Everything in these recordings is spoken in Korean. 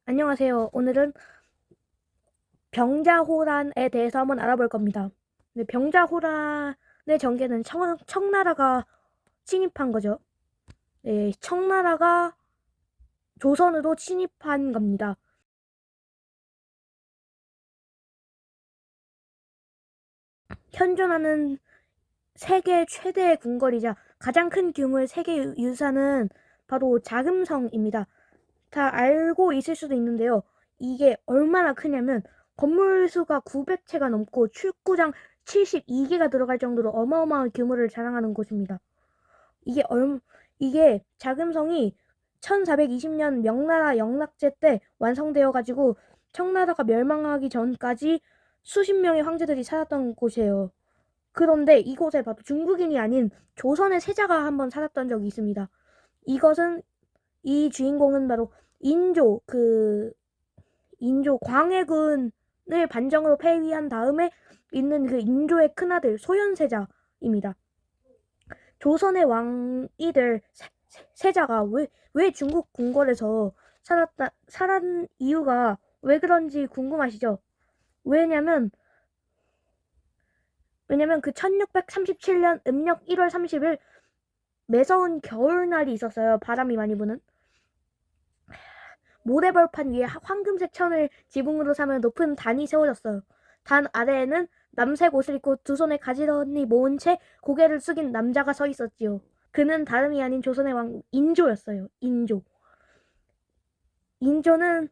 안녕하세요. 오늘은 병자호란에 대해서 한번 알아볼 겁니다. 네, 병자호란의 전개는 청나라가 침입한 거죠. 네, 청나라가 조선으로 침입한 겁니다. 현존하는 세계 최대의 궁궐이자 가장 큰 규모의 세계 유산은 바로 자금성입니다. 다 알고 있을 수도 있는데요. 이게 얼마나 크냐면 건물 수가 900채가 넘고 출구장 72개가 들어갈 정도로 어마어마한 규모를 자랑하는 곳입니다. 이게 자금성이 1420년 명나라 영락제 때 완성되어 가지고 청나라가 멸망하기 전까지 수십 명의 황제들이 살았던 곳이에요. 그런데 이곳에 바로 중국인이 아닌 조선의 세자가 한번 살았던 적이 있습니다. 이 주인공은 바로 인조 광해군을 반정으로 폐위한 다음에 있는 그 인조의 큰아들 소현세자입니다. 조선의 왕이들 세자가 왜 중국 궁궐에서 살았는 이유가 왜 그런지 궁금하시죠? 왜냐면 그 1637년 음력 1월 30일 매서운 겨울날이 있었어요. 바람이 많이 부는. 모래벌판 위에 황금색 천을 지붕으로 삼은 높은 단이 세워졌어요. 단 아래에는 남색 옷을 입고 두 손에 가지런히 모은 채 고개를 숙인 남자가 서 있었지요. 그는 다름이 아닌 조선의 왕 인조였어요. 인조는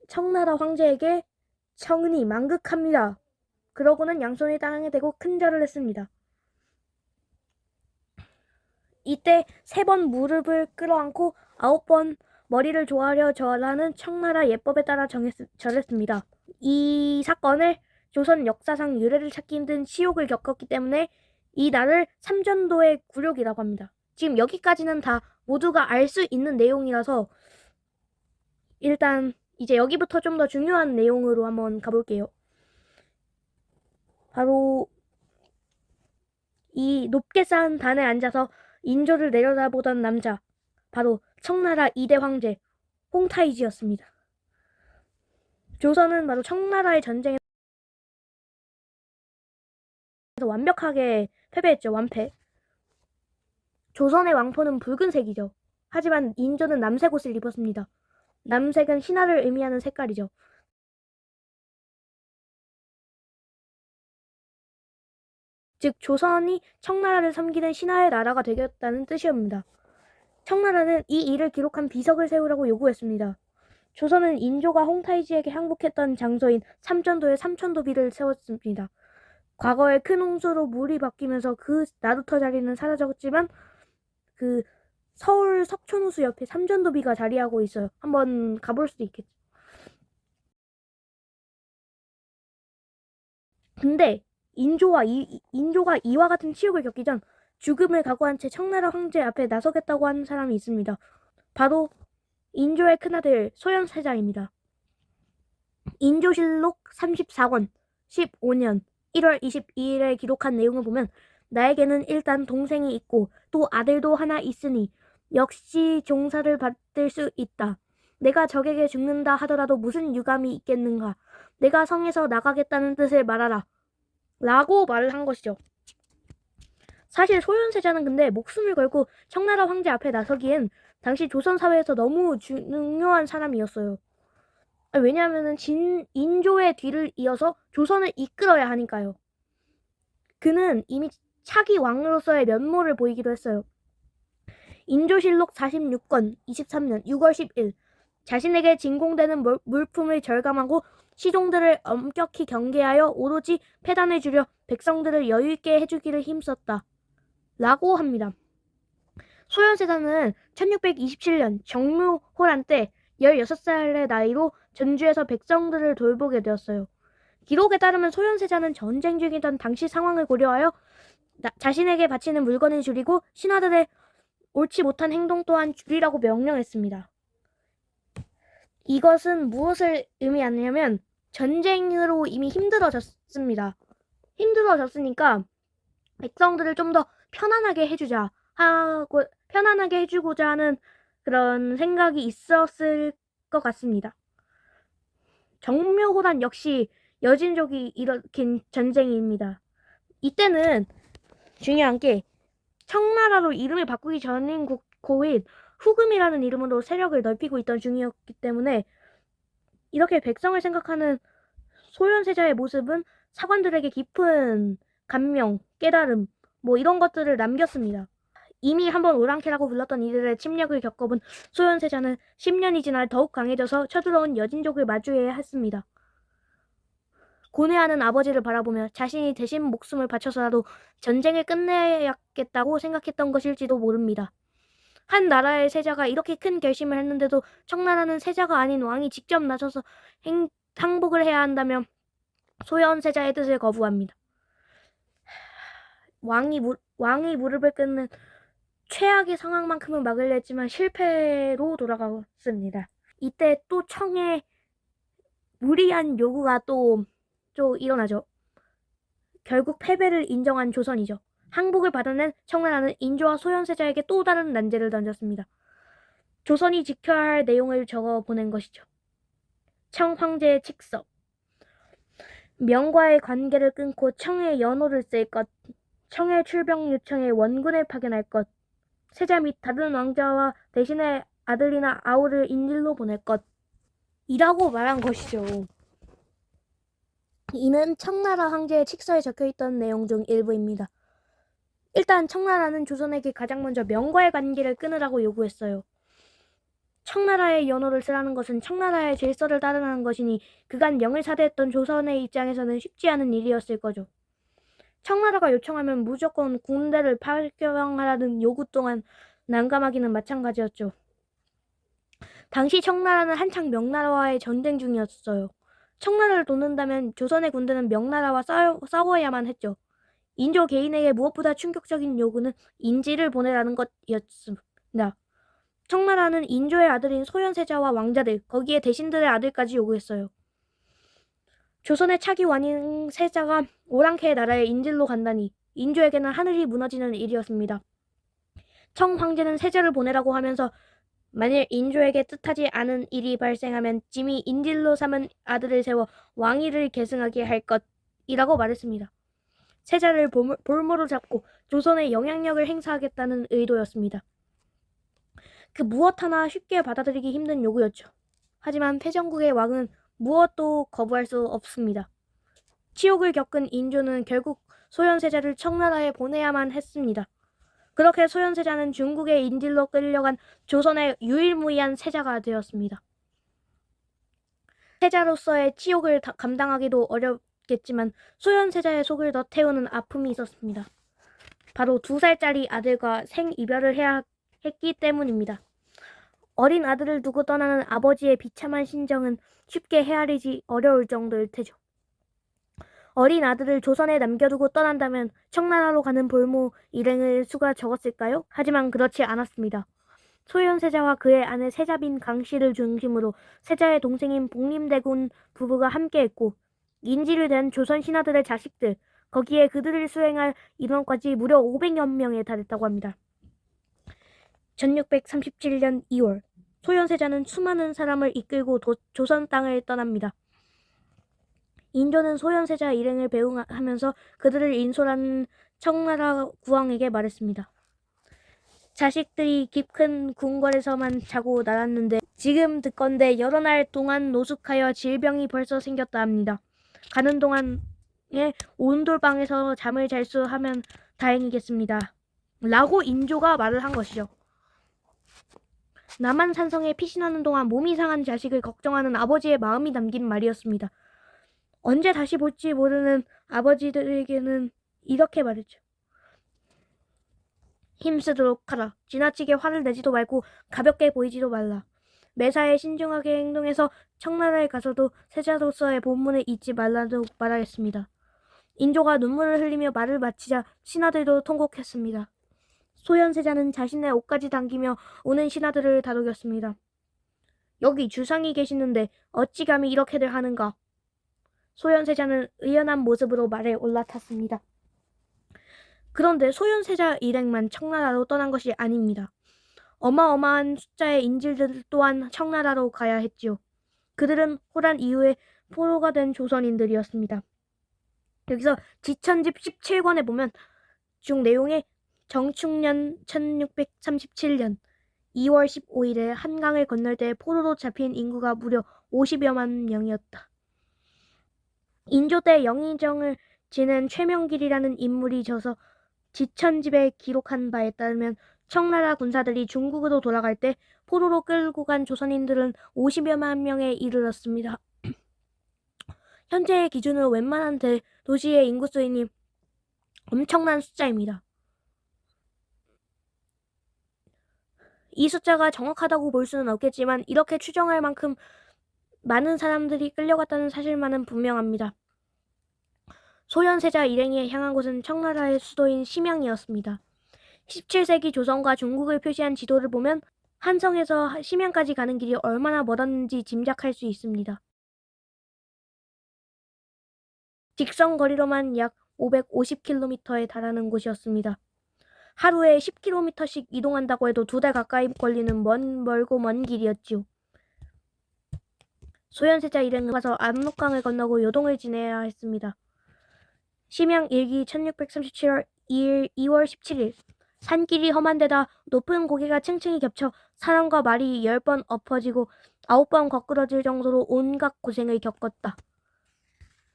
청나라 황제에게 청은이 만극합니다. 그러고는 양손을 땅에 대고 큰 절을 했습니다. 이때 3번 무릎을 끌어안고 9번 머리를 조아려 절하는 청나라 예법에 따라 절했습니다. 이 사건을 조선 역사상 유래를 찾기 힘든 시욕을 겪었기 때문에 이 날을 삼전도의 굴욕이라고 합니다. 지금 여기까지는 다 모두가 알 수 있는 내용이라서 일단 이제 여기부터 좀 더 중요한 내용으로 한번 가볼게요. 바로 이 높게 쌓은 단에 앉아서 인조를 내려다보던 남자, 바로 청나라 2대 황제 홍타이지였습니다. 조선은 바로 청나라의 전쟁에서 완벽하게 패배했죠. 완패. 조선의 왕포는 붉은색이죠. 하지만 인조는 남색 옷을 입었습니다. 남색은 신하를 의미하는 색깔이죠. 즉 조선이 청나라를 섬기는 신하의 나라가 되겠다는 뜻이옵니다. 청나라는 이 일을 기록한 비석을 세우라고 요구했습니다. 조선은 인조가 홍타이지에게 항복했던 장소인 삼전도에 삼천도비를 세웠습니다. 과거에 큰 홍수로 물이 바뀌면서 그 나루터 자리는 사라졌지만 그 서울 석촌호수 옆에 삼전도비가 자리하고 있어요. 한번 가볼 수도 있겠죠. 근데 인조가 이와 같은 치욕을 겪기 전 죽음을 각오한 채 청나라 황제 앞에 나서겠다고 하는 사람이 있습니다. 바로 인조의 큰아들 소현세자입니다. 인조실록 34권 15년 1월 22일에 기록한 내용을 보면 나에게는 일단 동생이 있고 또 아들도 하나 있으니 역시 종사를 받을 수 있다. 내가 적에게 죽는다 하더라도 무슨 유감이 있겠는가. 내가 성에서 나가겠다는 뜻을 말하라. 라고 말을 한 것이죠. 사실 소현세자는 근데 목숨을 걸고 청나라 황제 앞에 나서기엔 당시 조선 사회에서 너무 중요한 사람이었어요. 왜냐하면 인조의 뒤를 이어서 조선을 이끌어야 하니까요. 그는 이미 차기 왕으로서의 면모를 보이기도 했어요. 인조실록 46권 23년 6월 10일 자신에게 진공되는 물품을 절감하고 시종들을 엄격히 경계하여 오로지 패단을 줄여 백성들을 여유있게 해주기를 힘썼다. 라고 합니다. 소현세자는 1627년 정묘호란 때 16살의 나이로 전주에서 백성들을 돌보게 되었어요. 기록에 따르면 소현세자는 전쟁 중이던 당시 상황을 고려하여 자신에게 바치는 물건을 줄이고 신하들의 옳지 못한 행동 또한 줄이라고 명령했습니다. 이것은 무엇을 의미하냐면 전쟁으로 이미 힘들어졌습니다. 힘들어졌으니까 백성들을 좀 더 편안하게 해주고자 하는 그런 생각이 있었을 것 같습니다. 정묘호란 역시 여진족이 일으킨 전쟁입니다. 이때는 중요한 게 청나라로 이름을 바꾸기 전인 고인 후금이라는 이름으로 세력을 넓히고 있던 중이었기 때문에 이렇게 백성을 생각하는 소현세자의 모습은 사관들에게 깊은 감명, 깨달음 이런 것들을 남겼습니다. 이미 한번 오랑캐라고 불렀던 이들의 침략을 겪어본 소현세자는 10년이 지나 더욱 강해져서 쳐들어온 여진족을 마주해야 했습니다. 고뇌하는 아버지를 바라보며 자신이 대신 목숨을 바쳐서라도 전쟁을 끝내야겠다고 생각했던 것일지도 모릅니다. 한 나라의 세자가 이렇게 큰 결심을 했는데도 청나라는 세자가 아닌 왕이 직접 나서서 항복을 해야 한다면 소현세자의 뜻을 거부합니다. 왕이 무릎을 꿇는 최악의 상황만큼은 막으려 했지만 실패로 돌아갔습니다. 이때 또 청의 무리한 요구가 또 일어나죠. 결국 패배를 인정한 조선이죠. 항복을 받아낸 청나라는 인조와 소현세자에게 또 다른 난제를 던졌습니다. 조선이 지켜야 할 내용을 적어 보낸 것이죠. 청 황제의 칙서. 명과의 관계를 끊고 청의 연호를 쓸 것. 청의 출병 요청에 원군을 파견할 것. 세자 및 다른 왕자와 대신의 아들이나 아우를 인질로 보낼 것. 이라고 말한 것이죠. 이는 청나라 황제의 칙서에 적혀있던 내용 중 일부입니다. 일단 청나라는 조선에게 가장 먼저 명과의 관계를 끊으라고 요구했어요. 청나라의 연호를 쓰라는 것은 청나라의 질서를 따르라는 것이니 그간 명을 사대했던 조선의 입장에서는 쉽지 않은 일이었을 거죠. 청나라가 요청하면 무조건 군대를 파병하라는 요구 또한 난감하기는 마찬가지였죠. 당시 청나라는 한창 명나라와의 전쟁 중이었어요. 청나라를 돕는다면 조선의 군대는 명나라와 싸워야만 했죠. 인조 개인에게 무엇보다 충격적인 요구는 인지를 보내라는 것이었습니다. 청나라는 인조의 아들인 소현세자와 왕자들, 거기에 대신들의 아들까지 요구했어요. 조선의 차기 왕인 세자가 오랑캐의 나라에 인질로 간다니 인조에게는 하늘이 무너지는 일이었습니다. 청 황제는 세자를 보내라고 하면서 만일 인조에게 뜻하지 않은 일이 발생하면 짐이 인질로 삼은 아들을 세워 왕위를 계승하게 할 것이라고 말했습니다. 세자를 볼모로 잡고 조선의 영향력을 행사하겠다는 의도였습니다. 그 무엇 하나 쉽게 받아들이기 힘든 요구였죠. 하지만 패전국의 왕은 무엇도 거부할 수 없습니다. 치욕을 겪은 인조는 결국 소현세자를 청나라에 보내야만 했습니다. 그렇게 소현세자는 중국의 인질로 끌려간 조선의 유일무이한 세자가 되었습니다. 세자로서의 치욕을 감당하기도 어렵겠지만 소현세자의 속을 더 태우는 아픔이 있었습니다. 바로 2살짜리 아들과 생이별을 해야 했기 때문입니다. 어린 아들을 두고 떠나는 아버지의 비참한 심정은 쉽게 헤아리기 어려울 정도일 테죠. 어린 아들을 조선에 남겨두고 떠난다면 청나라로 가는 볼모 일행의 수가 적었을까요? 하지만 그렇지 않았습니다. 소현세자와 그의 아내 세자빈 강씨를 중심으로 세자의 동생인 복림대군 부부가 함께했고 인질이 된 조선 신하들의 자식들, 거기에 그들을 수행할 인원까지 무려 500여 명에 달했다고 합니다. 1637년 2월 소현세자는 수많은 사람을 이끌고 조선 땅을 떠납니다. 인조는 소현세자 일행을 배웅하면서 그들을 인솔한 청나라 국왕에게 말했습니다. 자식들이 깊은 궁궐에서만 자고 날았는데 지금 듣건대 여러 날 동안 노숙하여 질병이 벌써 생겼다 합니다. 가는 동안에 온돌방에서 잠을 잘 수 하면 다행이겠습니다. 라고 인조가 말을 한 것이죠. 남한산성에 피신하는 동안 몸이 상한 자식을 걱정하는 아버지의 마음이 담긴 말이었습니다. 언제 다시 볼지 모르는 아버지들에게는 이렇게 말했죠. 힘쓰도록 하라. 지나치게 화를 내지도 말고 가볍게 보이지도 말라. 매사에 신중하게 행동해서 청나라에 가서도 세자로서의 본분을 잊지 말라고 말하였습니다. 인조가 눈물을 흘리며 말을 마치자 신하들도 통곡했습니다. 소현세자는 자신의 옷까지 당기며 우는 신하들을 다독였습니다. 여기 주상이 계시는데 어찌 감히 이렇게들 하는가. 소현세자는 의연한 모습으로 말에 올라탔습니다. 그런데 소현세자 일행만 청나라로 떠난 것이 아닙니다. 어마어마한 숫자의 인질들 또한 청나라로 가야 했지요. 그들은 호란 이후에 포로가 된 조선인들이었습니다. 여기서 지천집 17권에 보면 중 내용에 정축년 1637년 2월 15일에 한강을 건널 때 포로로 잡힌 인구가 무려 50여만 명이었다. 인조 때 영의정을 지낸 최명길이라는 인물이 져서 지천집에 기록한 바에 따르면 청나라 군사들이 중국으로 돌아갈 때 포로로 끌고 간 조선인들은 50여만 명에 이르렀습니다. 현재의 기준으로 웬만한 도시의 인구수이니 엄청난 숫자입니다. 이 숫자가 정확하다고 볼 수는 없겠지만 이렇게 추정할 만큼 많은 사람들이 끌려갔다는 사실만은 분명합니다. 소현세자 일행이 향한 곳은 청나라의 수도인 심양이었습니다. 17세기 조선과 중국을 표시한 지도를 보면 한성에서 심양까지 가는 길이 얼마나 멀었는지 짐작할 수 있습니다. 직선 거리로만 약 550km에 달하는 곳이었습니다. 하루에 10km씩 이동한다고 해도 2달 가까이 걸리는 멀고 먼 길이었지요. 소현세자 일행은 가서 압록강을 건너고 요동을 지내야 했습니다. 심양 일기 1637월 2월 17일 산길이 험한 데다 높은 고개가 층층이 겹쳐 사람과 말이 10번 엎어지고 9번 거꾸러질 정도로 온갖 고생을 겪었다.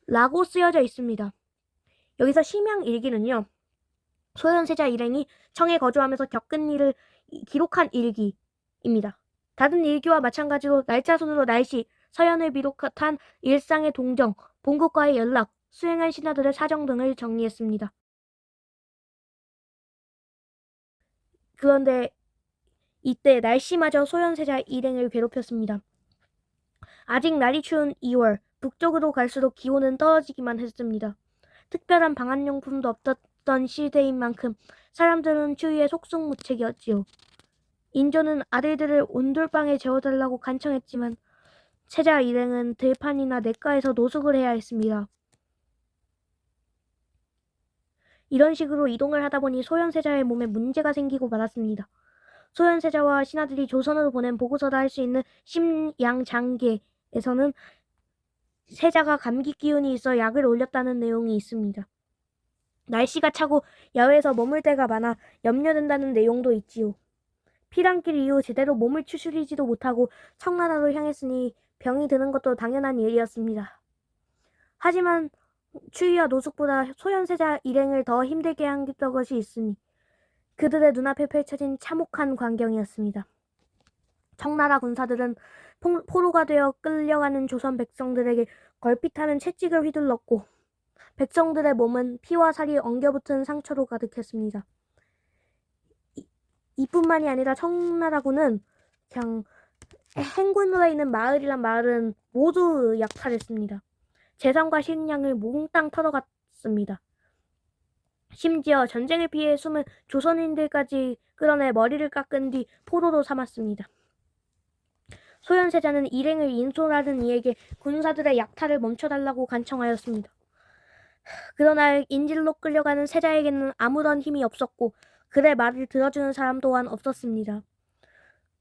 라고 쓰여져 있습니다. 여기서 심양 일기는요. 소현세자 일행이 청에 거주하면서 겪은 일을 기록한 일기입니다. 다른 일기와 마찬가지로 날짜 순으로 날씨, 서연을 비롯한 일상의 동정, 본국과의 연락, 수행한 신하들의 사정 등을 정리했습니다. 그런데 이때 날씨마저 소현세자 일행을 괴롭혔습니다. 아직 날이 추운 2월, 북쪽으로 갈수록 기온은 떨어지기만 했습니다. 특별한 방한용품도 없었던 시대인 만큼 사람들은 추위에 속속무책이었지요. 인조는 아들들을 온돌방에 재워달라고 간청했지만 세자 일행은 들판이나 냇가에서 노숙을 해야 했습니다. 이런 식으로 이동을 하다 보니 소현세자의 몸에 문제가 생기고 말았습니다. 소현세자와 신하들이 조선으로 보낸 보고서를 할 수 있는 심양장계에서는 세자가 감기 기운이 있어 약을 올렸다는 내용이 있습니다. 날씨가 차고 야외에서 머물 때가 많아 염려된다는 내용도 있지요. 피랑길 이후 제대로 몸을 추스리지도 못하고 청나라로 향했으니 병이 드는 것도 당연한 일이었습니다. 하지만 추위와 노숙보다 소현세자 일행을 더 힘들게 했던 것이 있으니 그들의 눈앞에 펼쳐진 참혹한 광경이었습니다. 청나라 군사들은 포로가 되어 끌려가는 조선 백성들에게 걸핏하면 채찍을 휘둘렀고 백성들의 몸은 피와 살이 엉겨붙은 상처로 가득했습니다. 이뿐만이 아니라 청나라군은 그냥 행군으로 있는 마을이란 마을은 모두 약탈했습니다. 재산과 식량을 몽땅 털어갔습니다. 심지어 전쟁을 피해 숨은 조선인들까지 끌어내 머리를 깎은 뒤 포로로 삼았습니다. 소현세자는 일행을 인솔하는 이에게 군사들의 약탈을 멈춰달라고 간청하였습니다. 그러나 인질로 끌려가는 세자에게는 아무런 힘이 없었고 그의 말을 들어주는 사람 또한 없었습니다.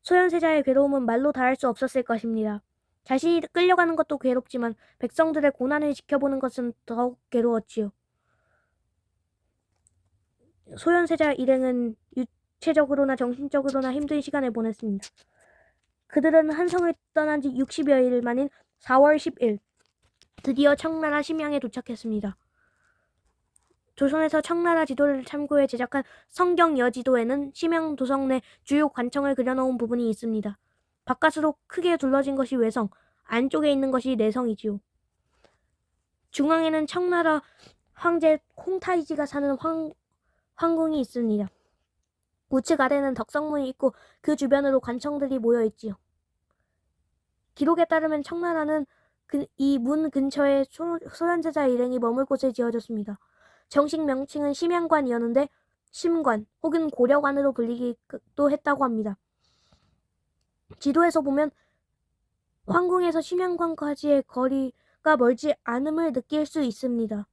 소현세자의 괴로움은 말로 다할 수 없었을 것입니다. 자신이 끌려가는 것도 괴롭지만 백성들의 고난을 지켜보는 것은 더욱 괴로웠지요. 소현세자 일행은 육체적으로나 정신적으로나 힘든 시간을 보냈습니다. 그들은 한성을 떠난 지 60여일 만인 4월 10일 드디어 청나라 심양에 도착했습니다. 조선에서 청나라 지도를 참고해 제작한 성경여지도에는 심양 도성 내 주요 관청을 그려놓은 부분이 있습니다. 바깥으로 크게 둘러진 것이 외성, 안쪽에 있는 것이 내성이지요. 중앙에는 청나라 황제 홍타이지가 사는 황궁이 있습니다. 우측 아래는 덕성문이 있고 그 주변으로 관청들이 모여 있지요. 기록에 따르면 청나라는 이 문 근처에 소현세자 일행이 머물 곳을 지어줬습니다. 정식 명칭은 심양관이었는데 심관 혹은 고려관으로 불리기도 했다고 합니다. 지도에서 보면 황궁에서 심양관까지의 거리가 집과 멀지 않음을 느낄 수 있습니다.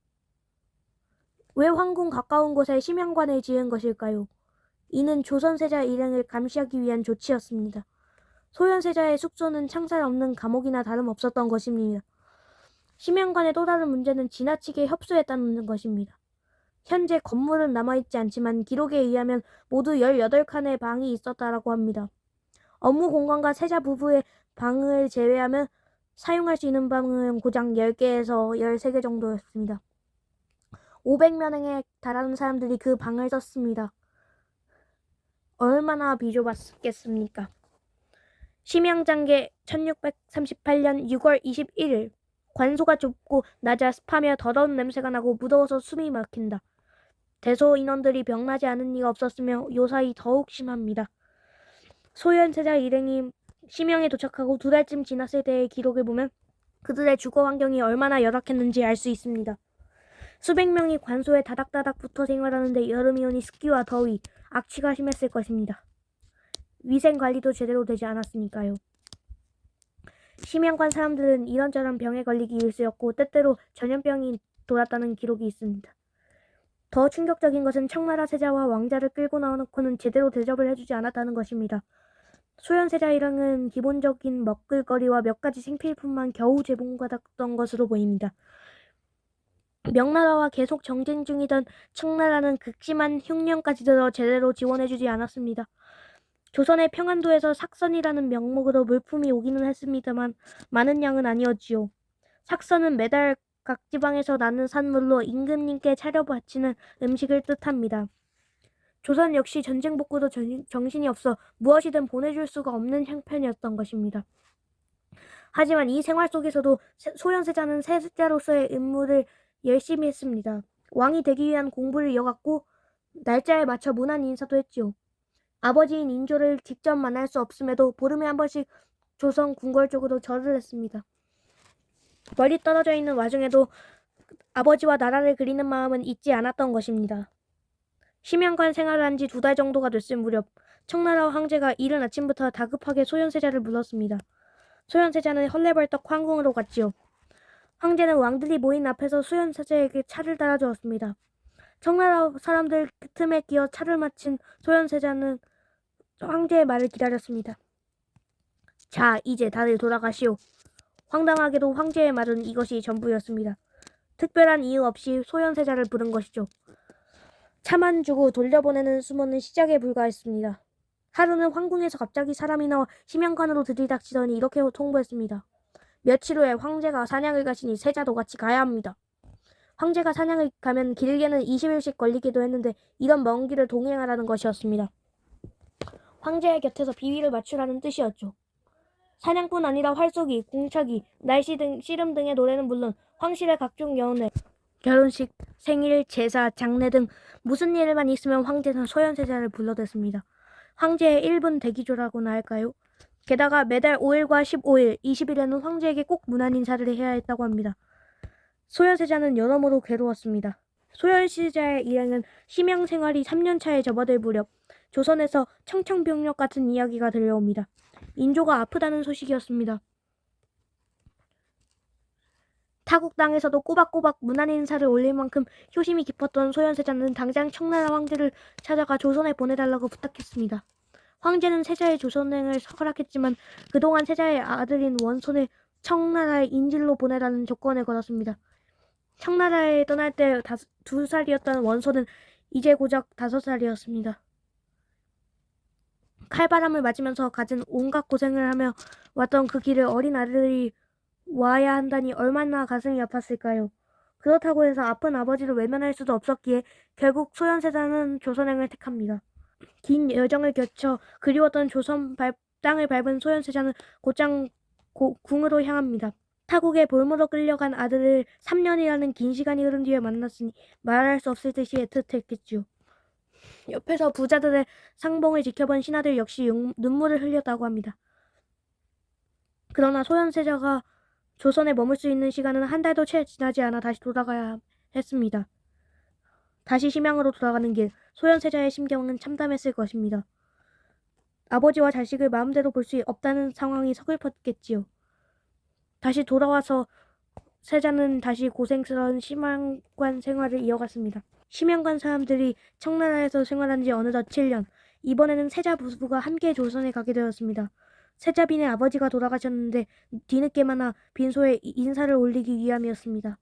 왜 황궁 가까운 곳에 심양관을 지은 것일까요? 이는 조선세자 일행을 감시하기 위한 조치였습니다. 소현세자의 숙소는 창살 없는 감옥이나 다름없었던 것입니다. 심양관의 또 다른 문제는 지나치게 협소했다는 것입니다. 현재 건물은 남아있지 않지만 기록에 의하면 모두 18칸의 방이 있었다라고 합니다. 업무 공간과 세자 부부의 방을 제외하면 사용할 수 있는 방은 고작 10개에서 13개 정도였습니다. 500명에 달하는 사람들이 그 방을 썼습니다. 얼마나 비좁았겠습니까? 심양장계 1638년 6월 21일 관소가 좁고 낮아 습하며 더러운 냄새가 나고 무더워서 숨이 막힌다. 대소 인원들이 병나지 않은 이가 없었으며 요사이 더욱 심합니다. 소현세자 일행이 심양에 도착하고 2달쯤 지났을 때의 기록을 보면 그들의 주거 환경이 얼마나 열악했는지 알 수 있습니다. 수백 명이 관소에 다닥다닥 붙어 생활하는데 여름이 오니 습기와 더위, 악취가 심했을 것입니다. 위생 관리도 제대로 되지 않았으니까요. 심양관 사람들은 이런저런 병에 걸리기 일쑤였고 때때로 전염병이 돌았다는 기록이 있습니다. 더 충격적인 것은 청나라 세자와 왕자를 끌고 나와놓고는 제대로 대접을 해주지 않았다는 것입니다. 소현세자 일행은 기본적인 먹을거리와 몇 가지 생필품만 겨우 제공받았던 것으로 보입니다. 명나라와 계속 정쟁 중이던 청나라는 극심한 흉년까지 들어 제대로 지원해주지 않았습니다. 조선의 평안도에서 삭선이라는 명목으로 물품이 오기는 했습니다만 많은 양은 아니었지요. 삭선은 매달 각 지방에서 나는 산물로 임금님께 차려 바치는 음식을 뜻합니다. 조선 역시 전쟁 복구도 정신이 없어 무엇이든 보내줄 수가 없는 형편이었던 것입니다. 하지만 이 생활 속에서도 소현세자는 세자로서의 임무를 열심히 했습니다. 왕이 되기 위한 공부를 이어갔고 날짜에 맞춰 문안 인사도 했지요. 아버지인 인조를 직접 만날 수 없음에도 보름에 한 번씩 조선 궁궐 쪽으로 절을 했습니다. 멀리 떨어져 있는 와중에도 아버지와 나라를 그리는 마음은 잊지 않았던 것입니다. 심양관 생활을 한 지 2달 정도가 됐을 무렵 청나라 황제가 이른 아침부터 다급하게 소현세자를 불렀습니다. 소현세자는 헐레벌떡 황궁으로 갔지요. 황제는 왕들이 모인 앞에서 소현세자에게 차를 따라주었습니다. 청나라 사람들 틈에 끼어 차를 마친 소현세자는 황제의 말을 기다렸습니다. 자, 이제 다들 돌아가시오. 황당하게도 황제의 말은 이것이 전부였습니다. 특별한 이유 없이 소현세자를 부른 것이죠. 차만 주고 돌려보내는 수모는 시작에 불과했습니다. 하루는 황궁에서 갑자기 사람이 나와 심양관으로 들이닥치더니 이렇게 통보했습니다. 며칠 후에 황제가 사냥을 가시니 세자도 같이 가야 합니다. 황제가 사냥을 가면 길게는 20일씩 걸리기도 했는데 이런 먼 길을 동행하라는 것이었습니다. 황제의 곁에서 비위를 맞추라는 뜻이었죠. 사냥뿐 아니라 활쏘기, 공차기, 날씨 등 씨름 등의 노래는 물론 황실의 각종 연회, 결혼식, 생일, 제사, 장례 등 무슨 일만 있으면 황제는 소현세자를 불러댔습니다. 황제의 1분 대기조라고나 할까요? 게다가 매달 5일과 15일, 20일에는 황제에게 꼭 문안 인사를 해야 했다고 합니다. 소현세자는 여러모로 괴로웠습니다. 소현세자의 일행은 심양 생활이 3년차에 접어들 무렵 조선에서 청청병력 같은 이야기가 들려옵니다. 인조가 아프다는 소식이었습니다. 타국 땅에서도 꼬박꼬박 문안 인사를 올릴 만큼 효심이 깊었던 소현세자는 당장 청나라 황제를 찾아가 조선에 보내달라고 부탁했습니다. 황제는 세자의 조선행을 허락했지만 그동안 세자의 아들인 원손을 청나라의 인질로 보내라는 조건을 걸었습니다. 청나라에 떠날 때 2살이었던 원손은 이제 고작 5살이었습니다. 칼바람을 맞으면서 갖은 온갖 고생을 하며 왔던 그 길을 어린 아들이 와야 한다니 얼마나 가슴이 아팠을까요? 그렇다고 해서 아픈 아버지를 외면할 수도 없었기에 결국 소현세자는 조선행을 택합니다. 긴 여정을 거쳐 그리웠던 조선 땅을 밟은 소현세자는 곧장 궁으로 향합니다. 타국에 볼모로 끌려간 아들을 3년이라는 긴 시간이 흐른 뒤에 만났으니 말할 수 없을 듯이 애틋했겠지요. 옆에서 부자들의 상봉을 지켜본 신하들 역시 눈물을 흘렸다고 합니다. 그러나 소현세자가 조선에 머물 수 있는 시간은 한 달도 채 지나지 않아 다시 돌아가야 했습니다. 다시 심양으로 돌아가는 길, 소현세자의 심경은 참담했을 것입니다. 아버지와 자식을 마음대로 볼 수 없다는 상황이 서글펐겠지요. 다시 돌아와서 세자는 다시 고생스러운 심양관 생활을 이어갔습니다. 심양관 사람들이 청나라에서 생활한 지 어느덧 7년. 이번에는 세자 부부가 함께 조선에 가게 되었습니다. 세자빈의 아버지가 돌아가셨는데 뒤늦게마나 빈소에 인사를 올리기 위함이었습니다.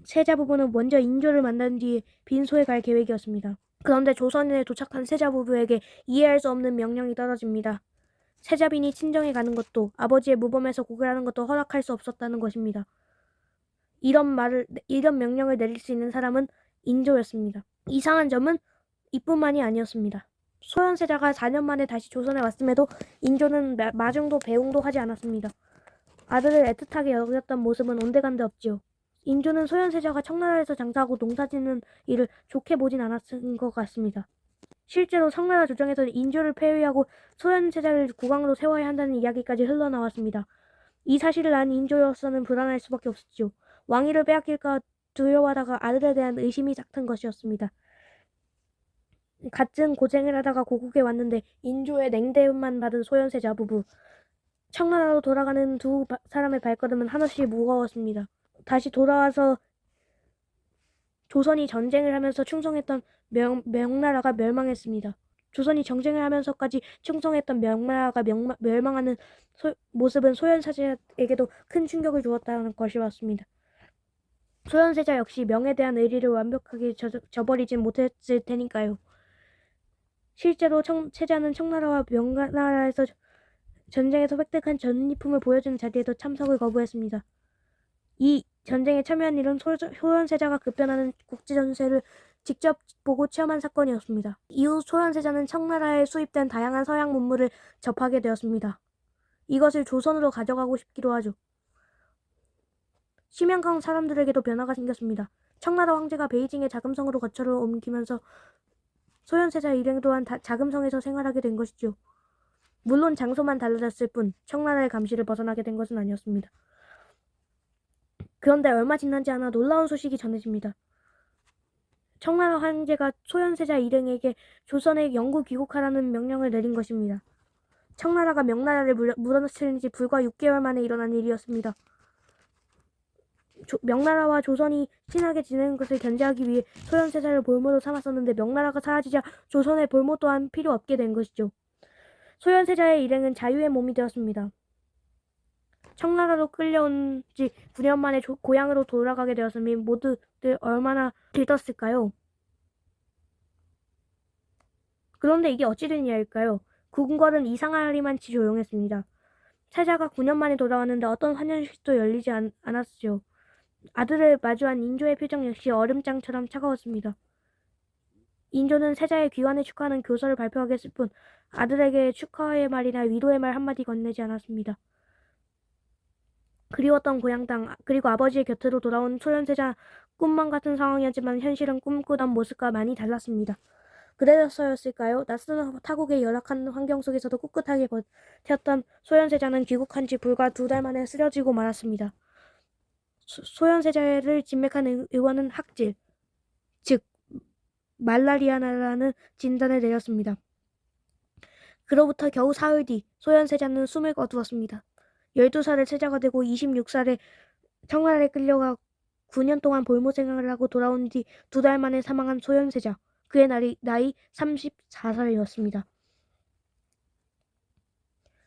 세자 부부는 먼저 인조를 만난 뒤에 빈소에 갈 계획이었습니다. 그런데 조선에 도착한 세자 부부에게 이해할 수 없는 명령이 떨어집니다. 세자빈이 친정에 가는 것도 아버지의 무범에서 고개하는 것도 허락할 수 없었다는 것입니다. 이런 명령을 내릴 수 있는 사람은 인조였습니다. 이상한 점은 이뿐만이 아니었습니다. 소현세자가 4년 만에 다시 조선에 왔음에도 인조는 마중도 배웅도 하지 않았습니다. 아들을 애틋하게 여겼던 모습은 온데간데 없지요. 인조는 소현세자가 청나라에서 장사하고 농사짓는 일을 좋게 보진 않았은 것 같습니다. 실제로 청나라 조정에서는 인조를 폐위하고 소현세자를 국왕으로 세워야 한다는 이야기까지 흘러나왔습니다. 이 사실을 안 인조로서는 불안할 수밖에 없었죠. 왕위를 빼앗길까 두려워하다가 아들에 대한 의심이 싹튼 것이었습니다. 같은 고생을 하다가 고국에 왔는데 인조의 냉대만 받은 소현세자 부부. 청나라로 돌아가는 두 사람의 발걸음은 한없이 무거웠습니다. 다시 돌아와서 조선이 전쟁을 하면서 충성했던 명나라가 멸망했습니다. 조선이 정쟁을 하면서까지 충성했던 명나라가 멸망하는 모습은 소현세자에게도 큰 충격을 주었다는 것이었습니다. 소현세자 역시 명에 대한 의리를 완벽하게 저버리진 못했을 테니까요. 실제로 세자는 청나라와 명나라에서 전쟁에서 획득한 전리품을 보여주는 자리에도 참석을 거부했습니다. 이 전쟁에 참여한 일은 소현세자가 급변하는 국지전세를 직접 보고 체험한 사건이었습니다. 이후 소현세자는 청나라에 수입된 다양한 서양 문물을 접하게 되었습니다. 이것을 조선으로 가져가고 싶기도 하죠. 심양강 사람들에게도 변화가 생겼습니다. 청나라 황제가 베이징의 자금성으로 거처를 옮기면서 소현세자 일행 또한 자금성에서 생활하게 된 것이죠. 물론 장소만 달라졌을 뿐 청나라의 감시를 벗어나게 된 것은 아니었습니다. 그런데 얼마 지나지 않아 놀라운 소식이 전해집니다. 청나라 황제가 소현세자 일행에게 조선에 영구 귀국하라는 명령을 내린 것입니다. 청나라가 명나라를 물어뜯은 지 불과 6개월 만에 일어난 일이었습니다. 명나라와 조선이 친하게 지내는 것을 견제하기 위해 소현세자를 볼모로 삼았었는데 명나라가 사라지자 조선의 볼모 또한 필요 없게 된 것이죠. 소현세자의 일행은 자유의 몸이 되었습니다. 청나라로 끌려온 지 9년 만에 고향으로 돌아가게 되었으니 모두들 얼마나 들떴을까요? 그런데 이게 어찌된 일일까요? 궁궐은 이상하리만치 조용했습니다. 세자가 9년 만에 돌아왔는데 어떤 환영식도 열리지 않았죠. 아들을 마주한 인조의 표정 역시 얼음장처럼 차가웠습니다. 인조는 세자의 귀환을 축하하는 교서를 발표하겠을 뿐 아들에게 축하의 말이나 위로의 말 한마디 건네지 않았습니다. 그리웠던 고향 땅 그리고 아버지의 곁으로 돌아온 소현세자 꿈만 같은 상황이었지만 현실은 꿈꾸던 모습과 많이 달랐습니다. 그래서였을까요? 낯선 타국의 열악한 환경 속에서도 꿋꿋하게 버텼던 소현세자는 귀국한 지 불과 2달 만에 쓰러지고 말았습니다. 소현세자를 진맥한 의원은 학질, 즉 말라리아라는 진단을 내렸습니다. 그로부터 겨우 사흘 뒤 소현세자는 숨을 거두었습니다. 12살의 세자가 되고 26살에 청나라에 끌려가 9년 동안 볼모 생활을 하고 돌아온 뒤 2달 만에 사망한 소현세자. 그의 나이 34살이었습니다.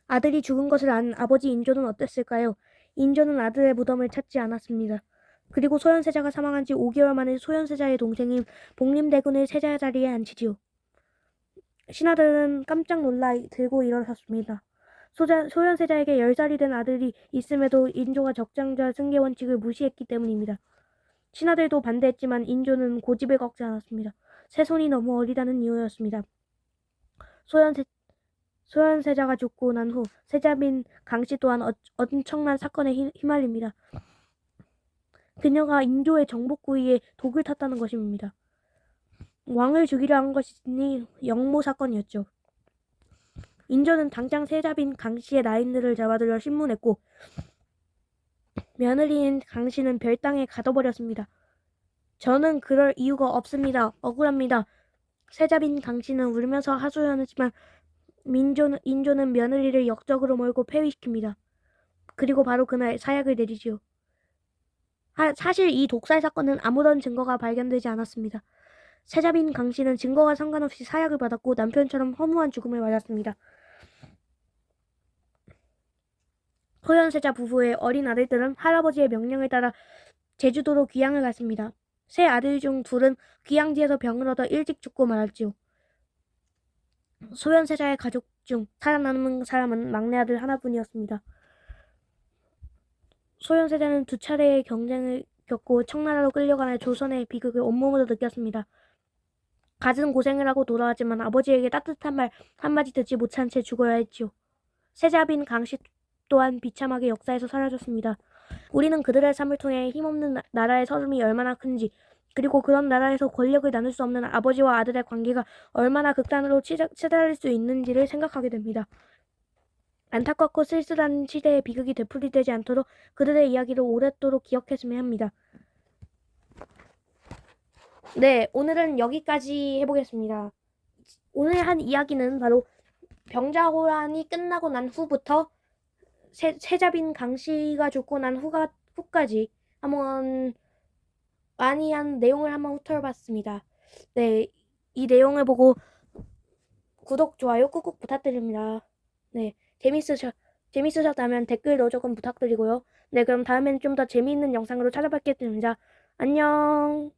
아들이 죽은 것을 안 아버지 인조는 어땠을까요? 인조는 아들의 무덤을 찾지 않았습니다. 그리고 소현세자가 사망한 지 5개월 만에 소현세자의 동생인 복림대군을 세자 자리에 앉히지요. 신하들은 깜짝 놀라 들고 일어섰습니다. 소현세자에게 10살이 된 아들이 있음에도 인조가 적장자 승계 원칙을 무시했기 때문입니다. 신하들도 반대했지만 인조는 고집을 꺾지 않았습니다. 세손이 너무 어리다는 이유였습니다. 소현세자가 죽고 난 후 세자빈 강씨 또한 엄청난 사건에 휘말립니다. 그녀가 인조의 정복구이에 독을 탔다는 것입니다. 왕을 죽이려 한 것이니 영모 사건이었죠. 인조는 당장 세자빈 강씨의 나인들을 잡아들여 신문했고 며느리인 강씨는 별당에 가둬버렸습니다. 저는 그럴 이유가 없습니다. 억울합니다. 세자빈 강씨는 울면서 하소연했지만 인조는 며느리를 역적으로 몰고 폐위시킵니다. 그리고 바로 그날 사약을 내리지요. 사실 이 독살 사건은 아무런 증거가 발견되지 않았습니다. 세자빈 강 씨는 증거와 상관없이 사약을 받았고 남편처럼 허무한 죽음을 맞았습니다. 소현세자 부부의 어린 아들들은 할아버지의 명령에 따라 제주도로 귀향을 갔습니다. 세 아들 중 둘은 귀향지에서 병을 얻어 일찍 죽고 말았지요. 소현세자의 가족 중 살아남은 사람은 막내 아들 하나뿐이었습니다. 소현세자는 두 차례의 경쟁을 겪고 청나라로 끌려가는 조선의 비극을 온몸으로 느꼈습니다. 갖은 고생을 하고 돌아왔지만 아버지에게 따뜻한 말 한마디 듣지 못한 채 죽어야 했지요. 세자빈 강씨 또한 비참하게 역사에서 사라졌습니다. 우리는 그들의 삶을 통해 힘없는 나라의 서름이 얼마나 큰지, 그리고 그런 나라에서 권력을 나눌 수 없는 아버지와 아들의 관계가 얼마나 극단으로 치달을 수 있는지를 생각하게 됩니다. 안타깝고 쓸쓸한 시대의 비극이 되풀이되지 않도록 그들의 이야기를 오랫도록 기억했으면 합니다. 네, 오늘은 여기까지 해보겠습니다. 오늘 한 이야기는 바로 병자호란이 끝나고 난 후부터 세자빈 강씨가 죽고 난 후까지 한번 많이 한 내용을 한번 훑어봤습니다. 네, 이 내용을 보고 구독, 좋아요 꾹꾹 부탁드립니다. 네, 재밌으셨다면 댓글도 조금 부탁드리고요. 네, 그럼 다음엔 좀 더 재미있는 영상으로 찾아뵙겠습니다. 안녕.